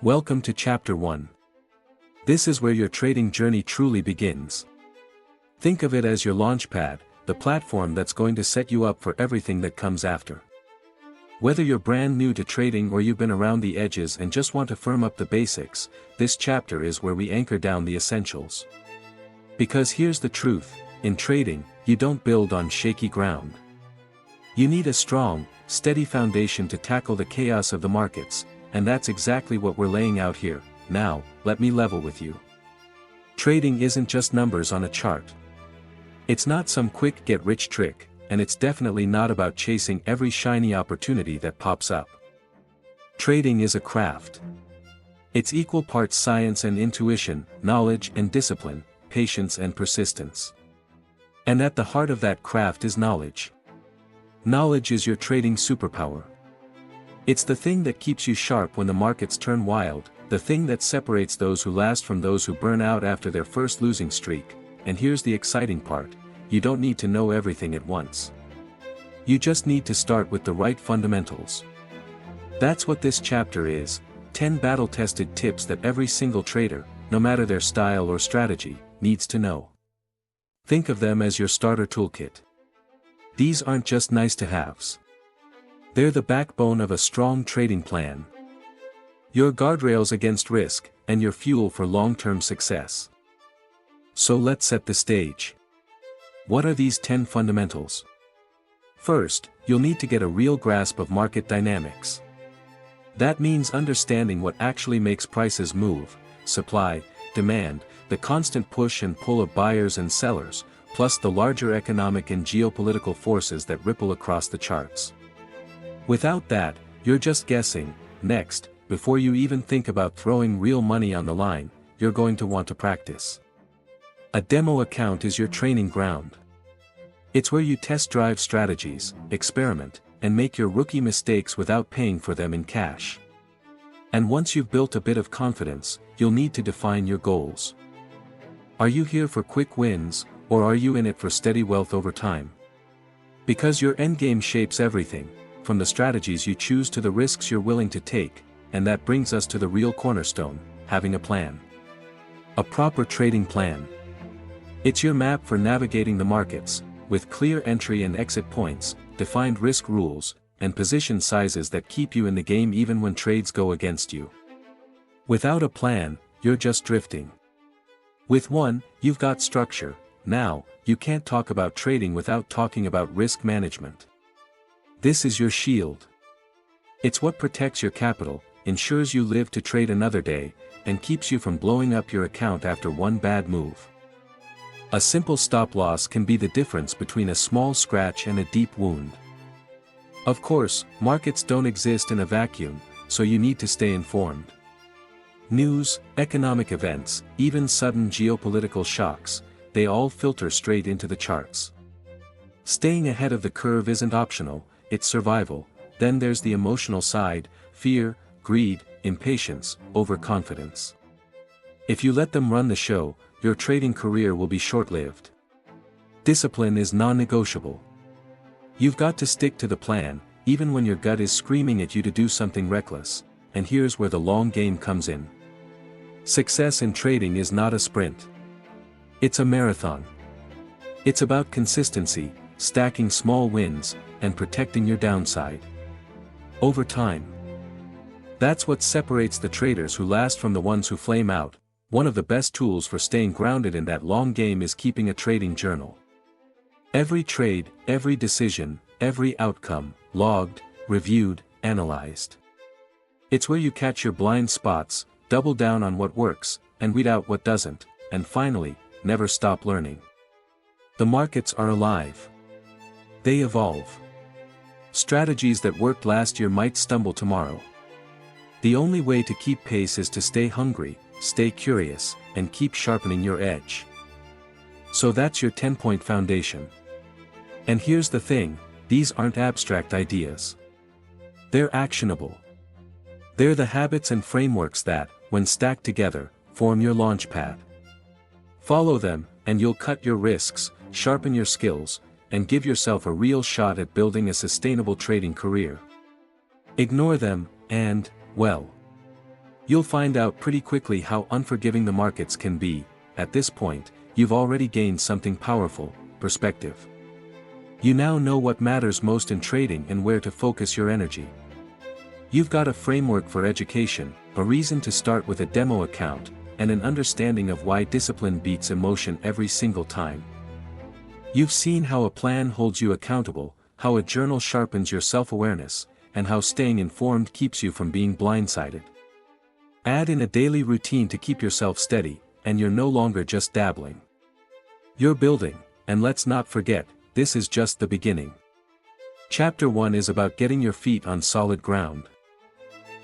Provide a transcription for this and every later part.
Welcome to Chapter 1. This is where your trading journey truly begins. Think of it as your launchpad, the platform that's going to set you up for everything that comes after. Whether you're brand new to trading or you've been around the edges and just want to firm up the basics, this chapter is where we anchor down the essentials. Because here's the truth, in trading, you don't build on shaky ground. You need a strong, steady foundation to tackle the chaos of the markets, and that's exactly what we're laying out here. Now, let me level with you. Trading isn't just numbers on a chart. It's not some quick get-rich trick, and it's definitely not about chasing every shiny opportunity that pops up. Trading is a craft. It's equal parts science and intuition, knowledge and discipline, patience and persistence. And at the heart of that craft is knowledge. Knowledge is your trading superpower. It's the thing that keeps you sharp when the markets turn wild, the thing that separates those who last from those who burn out after their first losing streak. And here's the exciting part, you don't need to know everything at once. You just need to start with the right fundamentals. That's what this chapter is, 10 battle-tested tips that every single trader, no matter their style or strategy, needs to know. Think of them as your starter toolkit. These aren't just nice-to-haves. They're the backbone of a strong trading plan. Your guardrails against risk, and your fuel for long-term success. So let's set the stage. What are these 10 fundamentals? First, you'll need to get a real grasp of market dynamics. That means understanding what actually makes prices move, supply, demand, the constant push and pull of buyers and sellers, plus the larger economic and geopolitical forces that ripple across the charts. Without that, you're just guessing. Next, before you even think about throwing real money on the line, you're going to want to practice. A demo account is your training ground. It's where you test drive strategies, experiment, and make your rookie mistakes without paying for them in cash. And once you've built a bit of confidence, you'll need to define your goals. Are you here for quick wins, or are you in it for steady wealth over time? Because your endgame shapes everything, from the strategies you choose to the risks you're willing to take, and that brings us to the real cornerstone, having a plan. A proper trading plan. It's your map for navigating the markets, with clear entry and exit points, defined risk rules, and position sizes that keep you in the game even when trades go against you. Without a plan, you're just drifting. With one, you've got structure. Now, you can't talk about trading without talking about risk management. This is your shield. It's what protects your capital, ensures you live to trade another day, and keeps you from blowing up your account after one bad move. A simple stop loss can be the difference between a small scratch and a deep wound. Of course, markets don't exist in a vacuum, so you need to stay informed. News, economic events, even sudden geopolitical shocks, they all filter straight into the charts. Staying ahead of the curve isn't optional, it's survival. Then there's the emotional side, fear, greed, impatience, overconfidence. If you let them run the show, your trading career will be short-lived. Discipline is non-negotiable. You've got to stick to the plan, even when your gut is screaming at you to do something reckless, and here's where the long game comes in. Success in trading is not a sprint. It's a marathon. It's about consistency, stacking small wins, and protecting your downside. Over time. That's what separates the traders who last from the ones who flame out. One of the best tools for staying grounded in that long game is keeping a trading journal. Every trade, every decision, every outcome, logged, reviewed, analyzed. It's where you catch your blind spots, double down on what works, and weed out what doesn't, and finally, never stop learning. The markets are alive. They evolve. Strategies that worked last year might stumble tomorrow. The only way to keep pace is to stay hungry, stay curious, and keep sharpening your edge. So that's your 10-point foundation. And here's the thing, these aren't abstract ideas. They're actionable. They're the habits and frameworks that, when stacked together, form your launchpad. Follow them, and you'll cut your risks, sharpen your skills, and give yourself a real shot at building a sustainable trading career. Ignore them, and, well, You'll find out pretty quickly how unforgiving the markets can be. At this point, you've already gained something powerful: perspective. You now know what matters most in trading and where to focus your energy. You've got a framework for education, a reason to start with a demo account, and an understanding of why discipline beats emotion every single time. You've seen how a plan holds you accountable, how a journal sharpens your self-awareness, and how staying informed keeps you from being blindsided. Add in a daily routine to keep yourself steady, and you're no longer just dabbling. You're building, and let's not forget, this is just the beginning. Chapter 1 is about getting your feet on solid ground.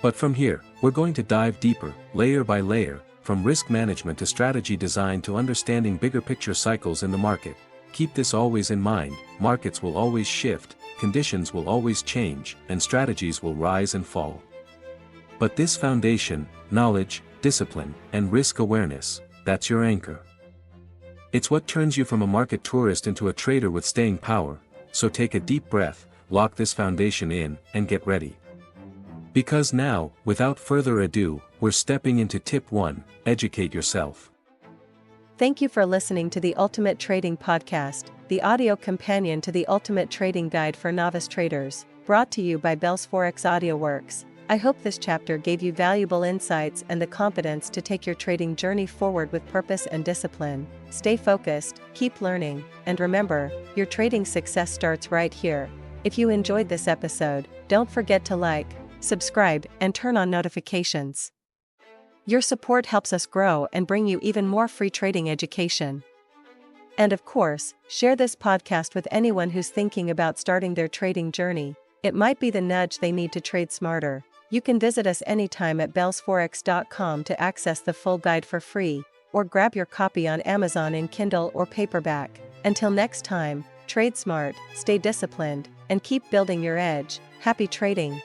But from here, we're going to dive deeper, layer by layer, from risk management to strategy design to understanding bigger picture cycles in the market. Keep this always in mind: markets will always shift, conditions will always change, and strategies will rise and fall. But this foundation, knowledge, discipline, and risk awareness, that's your anchor. It's what turns you from a market tourist into a trader with staying power. So take a deep breath, lock this foundation in, and get ready. Because now, without further ado, we're stepping into tip 1, educate yourself. Thank you for listening to the Ultimate Trading Podcast, the audio companion to the Ultimate Trading Guide for Novice Traders, brought to you by Bell's Forex Audio Works. I hope this chapter gave you valuable insights and the confidence to take your trading journey forward with purpose and discipline. Stay focused, keep learning, and remember, your trading success starts right here. If you enjoyed this episode, don't forget to like, subscribe, and turn on notifications. Your support helps us grow and bring you even more free trading education. And of course, share this podcast with anyone who's thinking about starting their trading journey. It might be the nudge they need to trade smarter. You can visit us anytime at bellsforex.com to access the full guide for free, or grab your copy on Amazon in Kindle or paperback. Until next time, trade smart, stay disciplined, and keep building your edge. Happy trading!